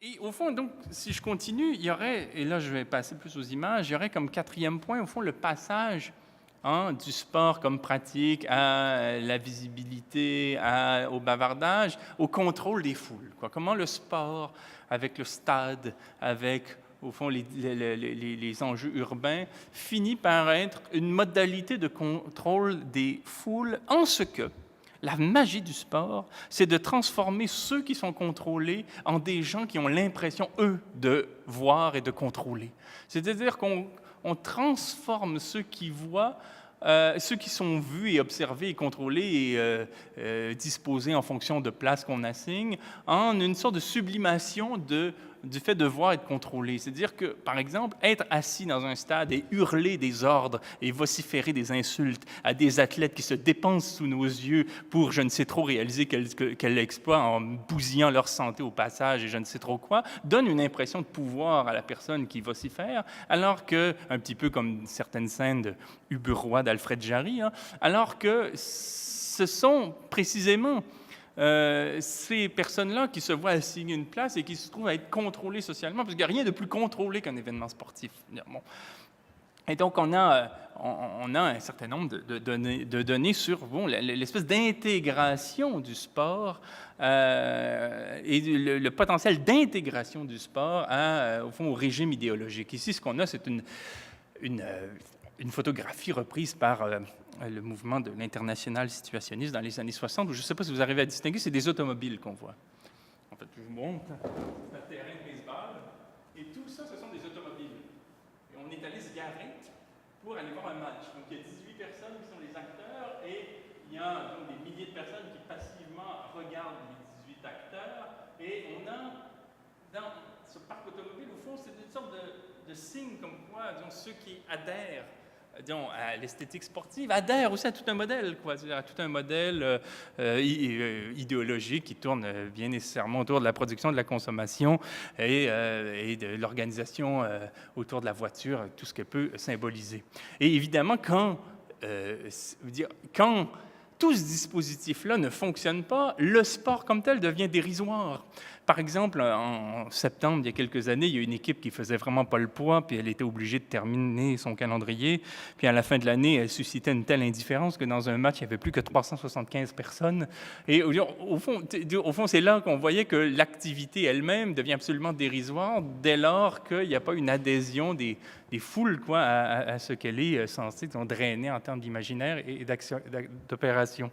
Et au fond, donc, si je continue, il y aurait, et là je vais passer plus aux images, il y aurait comme quatrième point, au fond, le passage du sport comme pratique à la visibilité, au bavardage, au contrôle des foules, quoi. Comment le sport, avec le stade, avec, au fond, les enjeux urbains, finit par être une modalité de contrôle des foules en ce que la magie du sport, c'est de transformer ceux qui sont contrôlés en des gens qui ont l'impression, eux, de voir et de contrôler. C'est-à-dire qu'on transforme ceux qui voient, ceux qui sont vus et observés et contrôlés et disposés en fonction de places qu'on assigne, en une sorte de sublimation du fait de voir et de contrôler. C'est-à-dire que, par exemple, être assis dans un stade et hurler des ordres et vociférer des insultes à des athlètes qui se dépensent sous nos yeux pour, je ne sais trop, réaliser quel exploit en bousillant leur santé au passage et je ne sais trop quoi, donne une impression de pouvoir à la personne qui vocifère, alors que, un petit peu comme certaines scènes de Uber-Roi d'Alfred Jarry, alors que ce sont précisément ces personnes-là qui se voient assigner une place et qui se trouvent à être contrôlées socialement, parce qu'il n'y a rien de plus contrôlé qu'un événement sportif. Bon. Et donc, on a un certain nombre de données sur l'espèce d'intégration du sport et le potentiel d'intégration du sport au fond, au régime idéologique. Ici, ce qu'on a, c'est une photographie reprise par le mouvement de l'international situationniste dans les années 60, où je ne sais pas si vous arrivez à distinguer, c'est des automobiles qu'on voit. En fait, je vous montre, c'est un terrain de baseball, et tout ça, ce sont des automobiles. Et on est allé se garer pour aller voir un match. Donc, il y a 18 personnes qui sont les acteurs, et il y a donc des milliers de personnes qui passivement regardent les 18 acteurs, et on a, dans ce parc automobile, au fond, c'est une sorte de signe comme quoi, disons, ceux qui adhèrent à l'esthétique sportive, adhère aussi à tout un modèle, à tout un modèle idéologique qui tourne bien nécessairement autour de la production, de la consommation et de l'organisation autour de la voiture, tout ce qu'elle peut symboliser. Et évidemment, quand tout ce dispositif-là ne fonctionne pas, le sport comme tel devient dérisoire. Par exemple, en septembre, il y a quelques années, il y a une équipe qui faisait vraiment pas le poids, puis elle était obligée de terminer son calendrier. Puis à la fin de l'année, elle suscitait une telle indifférence que dans un match, il n'y avait plus que 375 personnes. Et au fond, c'est là qu'on voyait que l'activité elle-même devient absolument dérisoire dès lors qu'il n'y a pas une adhésion des foules à ce qu'elle est censée drainer en termes d'imaginaire et d'opération.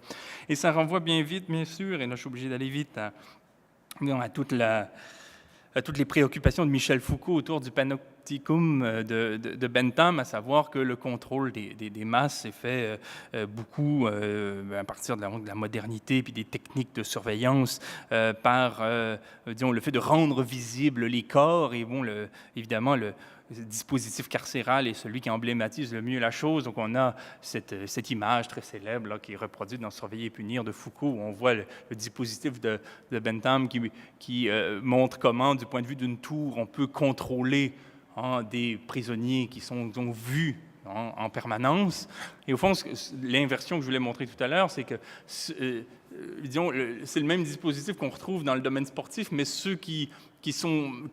Et ça renvoie bien vite, bien sûr, et là je suis obligé d'aller vite, à toutes les préoccupations de Michel Foucault autour du panopticum de Bentham, à savoir que le contrôle des masses est fait beaucoup à partir de la modernité puis des techniques de surveillance par le fait de rendre visibles les corps et évidemment le dispositif carcéral est celui qui emblématise le mieux la chose. Donc, on a cette image très célèbre là, qui est reproduite dans Surveiller et punir de Foucault, où on voit le dispositif de Bentham qui montre comment, du point de vue d'une tour, on peut contrôler des prisonniers qui sont vus en permanence. Et au fond, l'inversion que je voulais montrer tout à l'heure, c'est que c'est le même dispositif qu'on retrouve dans le domaine sportif, mais ceux qui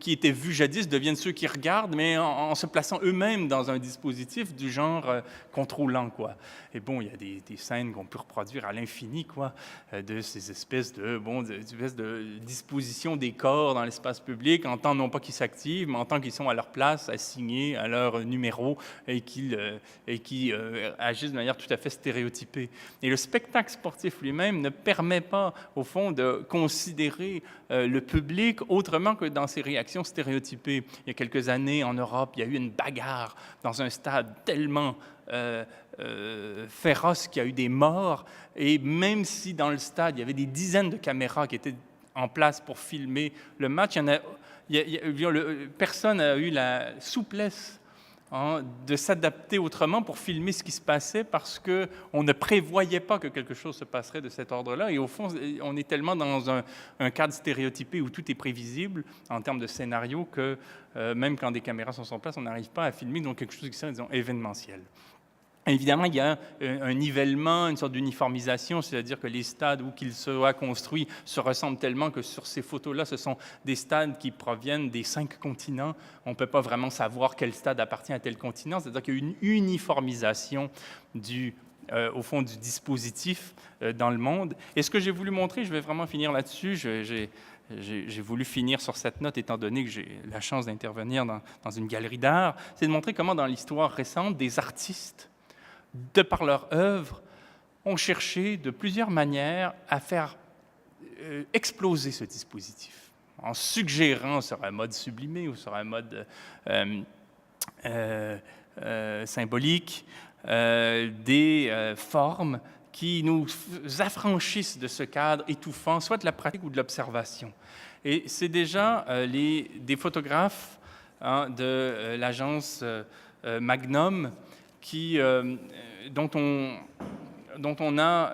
étaient vus jadis deviennent ceux qui regardent, mais en se plaçant eux-mêmes dans un dispositif du genre contrôlant, quoi. Et bon, il y a des scènes qu'on peut reproduire à l'infini, quoi, de ces espèces de dispositions des corps dans l'espace public, en tant non pas qu'ils s'activent, mais en tant qu'ils sont à leur place, assignés à leur numéro, et qui agissent de manière tout à fait stéréotypée. Et le spectacle sportif lui-même ne permet pas, au fond, de considérer le public autrement que dans ses réactions stéréotypées. Il y a quelques années, en Europe, il y a eu une bagarre dans un stade tellement féroce qu'il y a eu des morts. Et même si dans le stade, il y avait des dizaines de caméras qui étaient en place pour filmer le match, personne n'a eu la souplesse de s'adapter autrement pour filmer ce qui se passait parce qu'on ne prévoyait pas que quelque chose se passerait de cet ordre-là. Et au fond, on est tellement dans un cadre stéréotypé où tout est prévisible en termes de scénario que même quand des caméras sont sur place, on n'arrive pas à filmer donc quelque chose qui serait, disons, événementiel. Évidemment, il y a un nivellement, une sorte d'uniformisation, c'est-à-dire que les stades où qu'ils soient construits se ressemblent tellement que sur ces photos-là, ce sont des stades qui proviennent des 5 continents. On ne peut pas vraiment savoir quel stade appartient à tel continent, c'est-à-dire qu'il y a une uniformisation au fond du dispositif dans le monde. Et ce que j'ai voulu montrer, je vais vraiment finir là-dessus, j'ai voulu finir sur cette note, étant donné que j'ai la chance d'intervenir dans une galerie d'art, c'est de montrer comment dans l'histoire récente, des artistes, de par leur œuvre, ont cherché de plusieurs manières à faire exploser ce dispositif, en suggérant sur un mode sublimé ou sur un mode symbolique des formes qui nous affranchissent de ce cadre étouffant, soit de la pratique ou de l'observation. Et c'est déjà des photographes de l'agence Magnum dont on a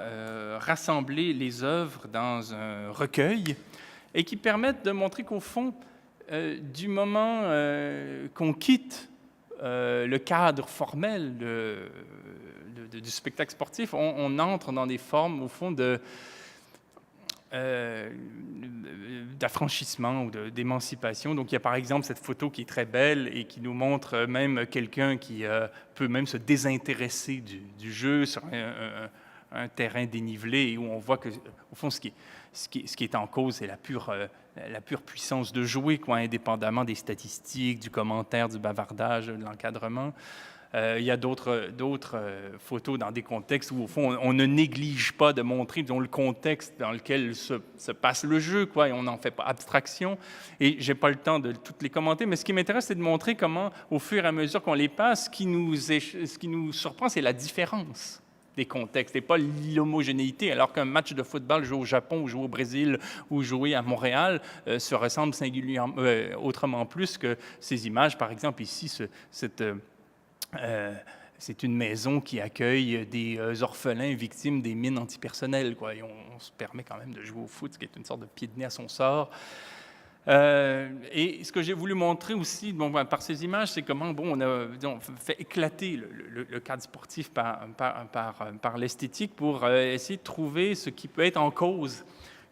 rassemblé les œuvres dans un recueil et qui permettent de montrer qu'au fond, du moment qu'on quitte le cadre formel du spectacle sportif, on entre dans des formes, au fond, d'affranchissement ou d'émancipation. Donc, il y a par exemple cette photo qui est très belle et qui nous montre même quelqu'un qui peut même se désintéresser du jeu sur un terrain dénivelé et où on voit que, au fond, ce qui est en cause, c'est la pure puissance de jouer, quoi, indépendamment des statistiques, du commentaire, du bavardage, de l'encadrement. Il y a d'autres photos dans des contextes où, au fond, on ne néglige pas de montrer le contexte dans lequel se passe le jeu, quoi, et on n'en fait pas abstraction. Et je n'ai pas le temps de toutes les commenter, mais ce qui m'intéresse, c'est de montrer comment, au fur et à mesure qu'on les passe, ce qui nous surprend, c'est la différence des contextes et pas l'homogénéité, alors qu'un match de football joué au Japon ou joué au Brésil ou joué à Montréal se ressemble singulièrement, autrement plus que ces images. Par exemple, ici, c'est une maison qui accueille des orphelins victimes des mines antipersonnelles, quoi. Et on se permet quand même de jouer au foot, ce qui est une sorte de pied de nez à son sort. Et ce que j'ai voulu montrer aussi par ces images, c'est comment on a fait éclater le cadre sportif par l'esthétique pour essayer de trouver ce qui peut être en cause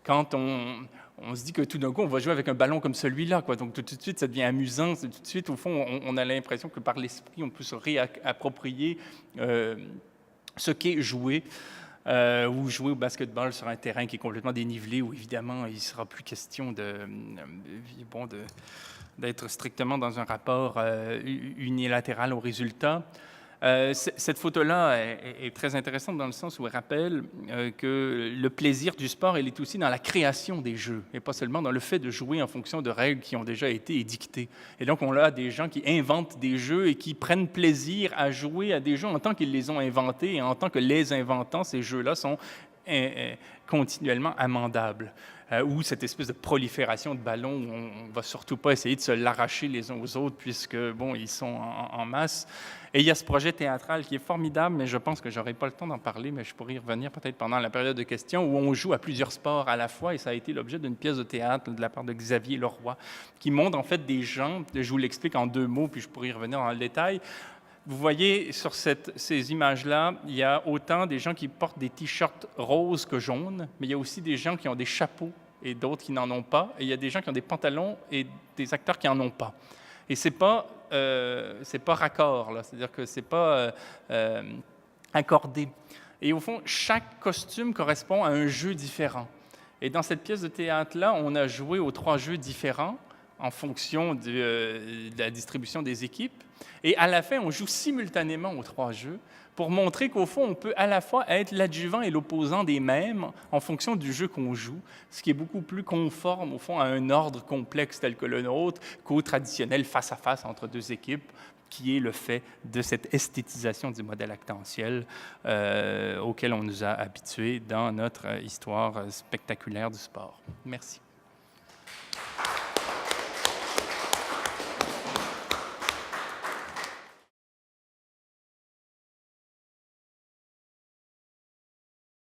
quand on se dit que tout d'un coup, on va jouer avec un ballon comme celui-là, quoi. Donc, tout de suite, ça devient amusant. Tout de suite, au fond, on a l'impression que par l'esprit, on peut se réapproprier ce qu'est jouer. Ou jouer au basketball sur un terrain qui est complètement dénivelé, où évidemment, il ne sera plus question d'être strictement dans un rapport unilatéral au résultat. Cette photo-là est très intéressante dans le sens où elle rappelle que le plaisir du sport, il est aussi dans la création des jeux, et pas seulement dans le fait de jouer en fonction de règles qui ont déjà été édictées. Et donc, on a des gens qui inventent des jeux et qui prennent plaisir à jouer à des jeux en tant qu'ils les ont inventés et en tant que les inventants, ces jeux-là sont continuellement amendables. Ou cette espèce de prolifération de ballons où on ne va surtout pas essayer de se l'arracher les uns aux autres puisque, ils sont en masse. Et il y a ce projet théâtral qui est formidable, mais je pense que je n'aurai pas le temps d'en parler, mais je pourrais y revenir peut-être pendant la période de questions, où on joue à plusieurs sports à la fois, et ça a été l'objet d'une pièce de théâtre de la part de Xavier Leroy, qui montre en fait des gens, je vous l'explique en 2 mots, puis je pourrais y revenir dans le détail. Vous voyez sur ces images-là, il y a autant des gens qui portent des t-shirts roses que jaunes, mais il y a aussi des gens qui ont des chapeaux et d'autres qui n'en ont pas, et il y a des gens qui ont des pantalons et des acteurs qui n'en ont pas. Et c'est pas raccord, là, c'est-à-dire que c'est pas accordé. Et au fond, chaque costume correspond à un jeu différent. Et dans cette pièce de théâtre-là, on a joué aux 3 jeux différents en fonction de la distribution des équipes. Et à la fin, on joue simultanément aux 3 jeux pour montrer qu'au fond, on peut à la fois être l'adjuvant et l'opposant des mêmes en fonction du jeu qu'on joue, ce qui est beaucoup plus conforme, au fond, à un ordre complexe tel que le nôtre qu'au traditionnel face-à-face entre 2 équipes, qui est le fait de cette esthétisation du modèle actantiel auquel on nous a habitués dans notre histoire spectaculaire du sport. Merci.